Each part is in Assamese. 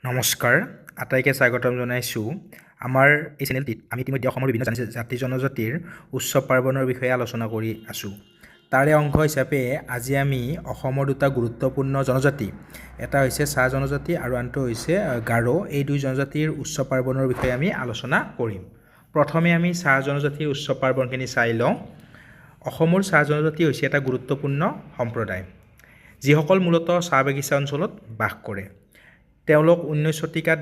নমস্কাৰ আটাইকে স্বাগতম জনাইছোঁ আমাৰ এই চেনেলটিত আমি ইতিমধ্যে অসমৰ বিভিন্ন জাতি জনজাতিৰ উৎসৱ পাৰ্বণৰ বিষয়ে আলোচনা কৰি আছোঁ তাৰে অংশ হিচাপে আজি আমি অসমৰ দুটা গুৰুত্বপূৰ্ণ জনজাতি এটা হৈছে চাহ জনজাতি আৰু আনটো হৈছে গাৰো এই দুই জনজাতিৰ উৎসৱ পাৰ্বণৰ বিষয়ে আমি আলোচনা কৰিম প্ৰথমে আমি চাহ জনজাতিৰ উৎসৱ পাৰ্বণখিনি চাই লওঁ অসমৰ চাহ জনজাতি হৈছে এটা গুৰুত্বপূৰ্ণ সম্প্ৰদায় যিসকল মূলতঃ চাহ বাগিচা অঞ্চলত বাস কৰে তেওঁলোকক 19 শতিকাত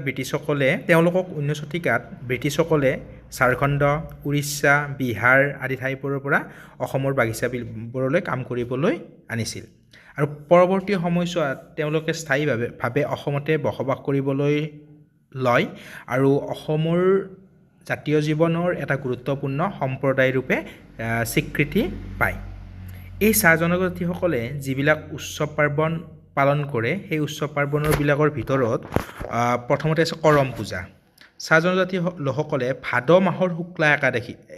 ব্ৰিটিছসকলে ঝাৰখণ্ড উৰিষ্যা বিহাৰ আদি ঠাইবোৰৰ পৰা অসমৰ বাগিচাবোৰলৈ কাম কৰিবলৈ আনিছিল আৰু পৰৱৰ্তী সময়ছোৱাত তেওঁলোকে স্থায়ীভাৱে অসমতে বসবাস কৰিবলৈ লয় আৰু অসমৰ জাতীয় জীৱনৰ এটা গুৰুত্বপূৰ্ণ সম্প্ৰদায় ৰূপে স্বীকৃতি পায় এই চাহ জনজাতিসকলে যিবিলাক উৎসৱ পাৰ্বণ পালন কৰে সেই উৎসৱ পাৰ্বণৰবিলাকৰ ভিতৰত প্ৰথমতে আছে কৰম পূজা চাহ জনজাতি লোকসকলে ভাদ মাহৰ শুক্লা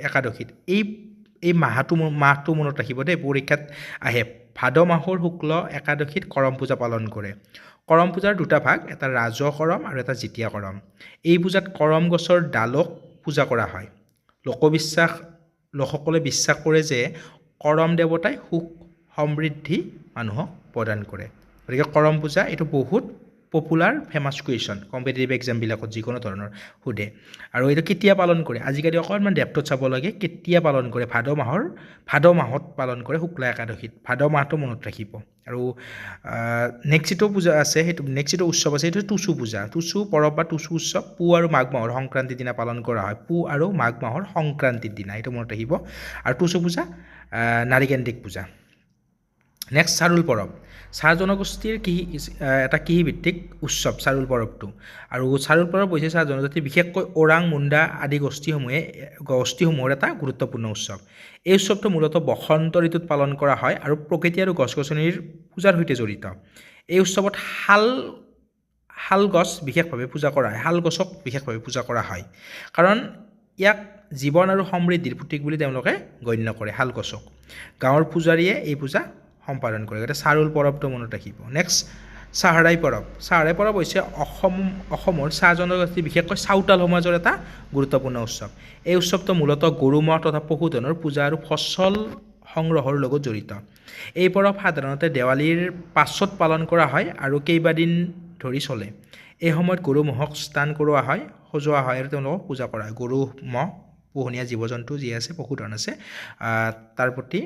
একাদশীত এই মাহটো মনত ৰাখিব দেই পৰীক্ষাত আহে ভাদ মাহৰ শুক্ল একাদশীত কৰম পূজা পালন কৰে কৰম পূজাৰ দুটা ভাগ এটা ৰাজহ কৰম আৰু এটা জিতিয়া কৰম এই পূজাত কৰম গছৰ ডালক পূজা কৰা হয় লোকসকলে বিশ্বাস কৰে যে কৰম দেৱতাই সুখ সমৃদ্ধি মানুহক প্ৰদান কৰে গতিকে কৰম পূজা এইটো বহুত পপুলাৰ ফেমাছ কুৱেশ্যন কম্পিটিটিভ এক্সামবিলাকত যিকোনো ধৰণৰ সোধে আৰু এইটো কেতিয়া পালন কৰে আজিকালি অকণমান ডেপ্থত চাব লাগে কেতিয়া পালন কৰে ভাদ মাহত পালন কৰে শুক্লা একাদশীত ভাদ মাহটো মনত ৰাখিব আৰু নেক্সট পূজা আছে সেইটো নেক্সট উৎসৱ আছে সেইটো টুচু পৰৱ বা টুচু উৎসৱ পুহ আৰু মাঘ মাহৰ সংক্ৰান্তিৰ দিনা পালন কৰা হয় পুহ আৰু মাঘ মাহৰ সংক্ৰান্তিৰ দিনা এইটো মনত ৰাখিব আৰু টুচু পূজা নাৰীকেন্দ্ৰিক পূজা নেক্সট চাৰুল পৰৱ চাহ জনগোষ্ঠীৰ এটা কৃষিভিত্তিক উৎসৱ চাৰুল পৰৱটো আৰু চাৰুল পৰৱ হৈছে চাহ জনজাতিৰ বিশেষকৈ ওৰাং মুণ্ডা আদি গোষ্ঠীসমূহৰ এটা গুৰুত্বপূৰ্ণ উৎসৱ এই উৎসৱটো মূলতঃ বসন্ত ঋতুত পালন কৰা হয় আৰু প্ৰকৃতি আৰু গছ গছনিৰ পূজাৰ সৈতে জড়িত এই উৎসৱত শাল গছক বিশেষভাৱে পূজা কৰা হয় কাৰণ ইয়াক জীৱন আৰু সমৃদ্ধিৰ প্ৰতীক বুলি তেওঁলোকে গণ্য কৰে শাল গছক গাঁৱৰ পূজাৰীয়ে এই পূজা সম্পাদন কৰে গতিকে চাৰুল পৰৱটো মনত ৰাখিব নেক্সট চাহৰাই পৰৱ হৈছে অসমৰ চাহ জনজাতি বিশেষকৈ চাওতাল সমাজৰ এটা গুৰুত্বপূৰ্ণ উৎসৱ এই উৎসৱটো মূলতঃ গৰু ম'হ তথা পশুধনৰ পূজা আৰু ফচল সংগ্ৰহৰ লগত জড়িত এই পৰৱ সাধাৰণতে দেৱালীৰ পাছত পালন কৰা হয় আৰু কেইবাদিন ধৰি চলে এই সময়ত গৰু ম'হক স্নান কৰোৱা হয় সজোৱা হয় আৰু তেওঁলোকক পূজা কৰা হয় গৰু ম'হ পোহনীয়া জীৱ জন্তু যি আছে পশুধন আছে তাৰ প্ৰতি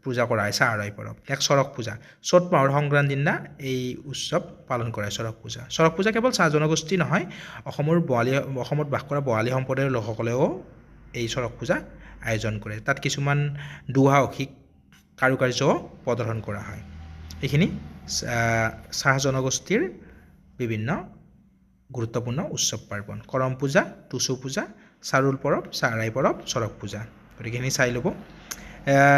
পূজা কৰা হয় চাহৰাই পৰৱ এক চৰক পূজা চ'ত মাহৰ সংক্ৰান্তিৰ দিনা এই উৎসৱ পালন কৰা হয় চৰক পূজা কেৱল চাহ জনগোষ্ঠী নহয় অসমত বাস কৰা বঙালী সম্প্ৰদায়ৰ লোকসকলেও এই চৰক পূজা আয়োজন কৰে তাত কিছুমান দুঃসাহসিক কাৰুকাৰ্য প্ৰদৰ্শন কৰা হয় এইখিনি চাহ জনগোষ্ঠীৰ বিভিন্ন গুৰুত্বপূৰ্ণ উৎসৱ পাৰ্বণ কৰম পূজা টুচু পূজা চাৰুল পৰৱ চাহৰাই পৰৱ চৰক পূজা গতিকে এইখিনি চাই ল'ব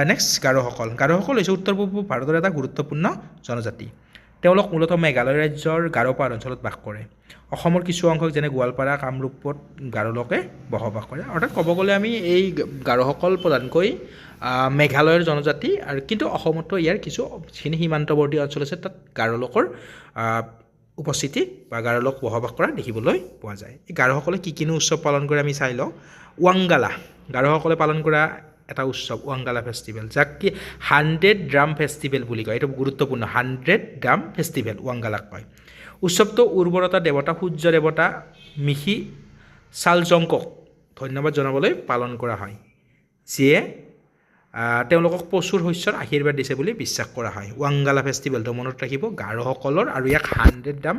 নেক্সট গাৰোসকল হৈছে উত্তৰ পূব ভাৰতৰ এটা গুৰুত্বপূৰ্ণ জনজাতি তেওঁলোক মূলতঃ মেঘালয় ৰাজ্যৰ গাৰো পাহাৰ অঞ্চলত বাস কৰে অসমৰ কিছু অংশ যেনে গোৱালপাৰা কামৰূপত গাৰো লোকে বসবাস কৰে অৰ্থাৎ ক'ব গ'লে আমি এই গাৰোসকল প্ৰধানকৈ মেঘালয়ৰ জনজাতি আৰু কিন্তু অসমতো ইয়াৰ কিছুখিনি সীমান্তৱৰ্তী অঞ্চল আছে তাত গাৰো লোকৰ উপস্থিতি বা গাৰো লোক বসবাস কৰা দেখিবলৈ পোৱা যায় এই গাৰোসকলে কিনো উৎসৱ পালন কৰে আমি চাই লওঁ ৱাংগালা গাৰোসকলে পালন কৰা এটা উৎসৱ ৱাংগালা ফেষ্টিভেল যাক কি 100 ড্ৰাম ফেষ্টিভেল বুলি কয় এইটো গুৰুত্বপূৰ্ণ 100 ড্ৰাম ফেষ্টিভেল ৱাংগালাক কয় উৎসৱটো উৰ্বৰতা দেৱতা সূৰ্য দেৱতা মিহি চালজংকক ধন্যবাদ জনাবলৈ পালন কৰা হয় যিয়ে তেওঁলোকক প্ৰচুৰ শস্যৰ আশীৰ্বাদ দিছে বুলি বিশ্বাস কৰা হয় ৱাংগালা ফেষ্টিভেলটো মনত ৰাখিব গাৰোসকলৰ আৰু ইয়াক 100 ড্ৰাম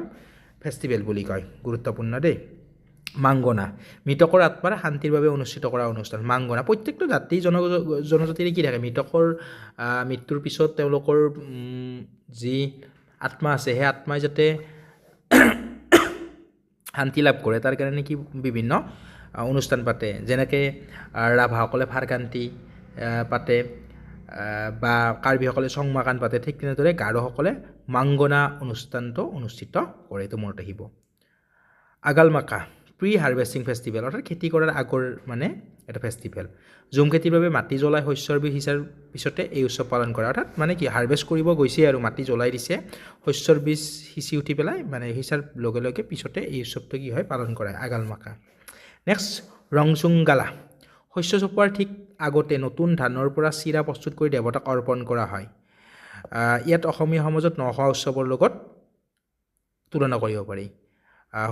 ফেষ্টিভেল বুলি কয় গুৰুত্বপূৰ্ণ দেই মাংগনা মৃতকৰ আত্মাৰ শান্তিৰ বাবে অনুষ্ঠিত কৰা অনুষ্ঠান মাংগনা প্ৰত্যেকটো জাতি জনজাতিৰে কি থাকে মৃতকৰ মৃত্যুৰ পিছত তেওঁলোকৰ যি আত্মা আছে সেই আত্মাই যাতে শান্তি লাভ কৰে তাৰ কাৰণে কি বিভিন্ন অনুষ্ঠান পাতে যেনেকৈ ৰাভাসকলে ফাৰকান্তি পাতে বা কাৰ্বিসকলে চংমাকান পাতে ঠিক তেনেদৰে গাৰোসকলে মাংগনা অনুষ্ঠানটো অনুষ্ঠিত কৰে এইটো মনত ৰাখিব আগালমাকা প্ৰি হাৰ্ভেষ্টিং ফেষ্টিভেল অৰ্থাৎ খেতি কৰাৰ আগৰ মানে এটা ফেষ্টিভেল ঝুম খেতিৰ বাবে মাটি জ্বলাই শস্যৰ বীজ সিঁচাৰ পিছতে এই উৎসৱ পালন কৰে অৰ্থাৎ মানে কি হাৰ্ভেষ্ট কৰিব গৈছে আৰু মাটি জ্বলাই দিছে শস্যৰ বীজ সিঁচি উঠি পেলাই মানে সিঁচাৰ লগে লগে পিছতে এই উৎসৱটো কি হয় পালন কৰে আগাল মাকা নেক্সট ৰংচুংগালা শস্য চপোৱাৰ ঠিক আগতে নতুন ধানৰ পৰা চিৰা প্ৰস্তুত কৰি দেৱতাক অৰ্পণ কৰা হয় ইয়াত অসমীয়া সমাজত নখোৱা উৎসৱৰ লগত তুলনা কৰিব পাৰি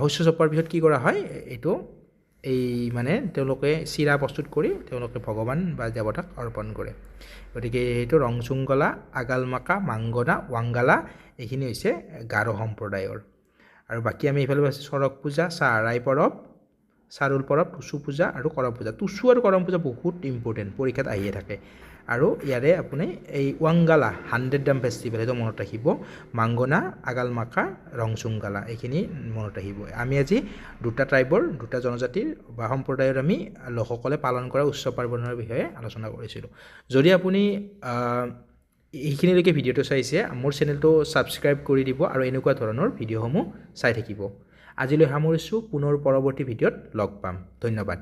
শস্য চপোৱাৰ পিছত কি কৰা হয় এইটো এই মানে তেওঁলোকে চিৰা প্ৰস্তুত কৰি তেওঁলোকে ভগৱান বা দেৱতাক অৰ্পণ কৰে গতিকে এইটো ৰংচুংগলা আগালমাকা মাংগনা ৱাংগালা এইখিনি হৈছে গাৰো সম্প্ৰদায়ৰ আৰু বাকী আমি এইফালে আছে চৰক পূজা চাৰাই পৰৱ চাৰুল পৰৱ টুচু পূজা আৰু কৰম পূজা টুচু আৰু কৰম পূজা বহুত ইম্পৰ্টেণ্ট পৰীক্ষাত আহিয়ে থাকে আৰু ইয়াৰে আপুনি এই ৱাংগালা 100 ডাম ফেষ্টিভেল এইটো মনত ৰাখিব মাংগনা আগালমাকা ৰংচুংগালা এইখিনি মনত ৰাখিব আমি আজি দুটা ট্ৰাইবৰ দুটা জনজাতিৰ বা সম্প্ৰদায়ৰ আমি লোকসকলে পালন কৰা উৎসৱ পাৰ্বণৰ বিষয়ে আলোচনা কৰিছিলোঁ যদি আপুনি এইখিনিলৈকে ভিডিঅ'টো চাইছে মোৰ চেনেলটো ছাবস্ক্ৰাইব কৰি দিব আৰু এনেকুৱা ধৰণৰ ভিডিঅ'সমূহ চাই থাকিব আজিলৈ সামৰিছোঁ পুনৰ পৰৱৰ্তী ভিডিঅ'ত লগ পাম ধন্যবাদ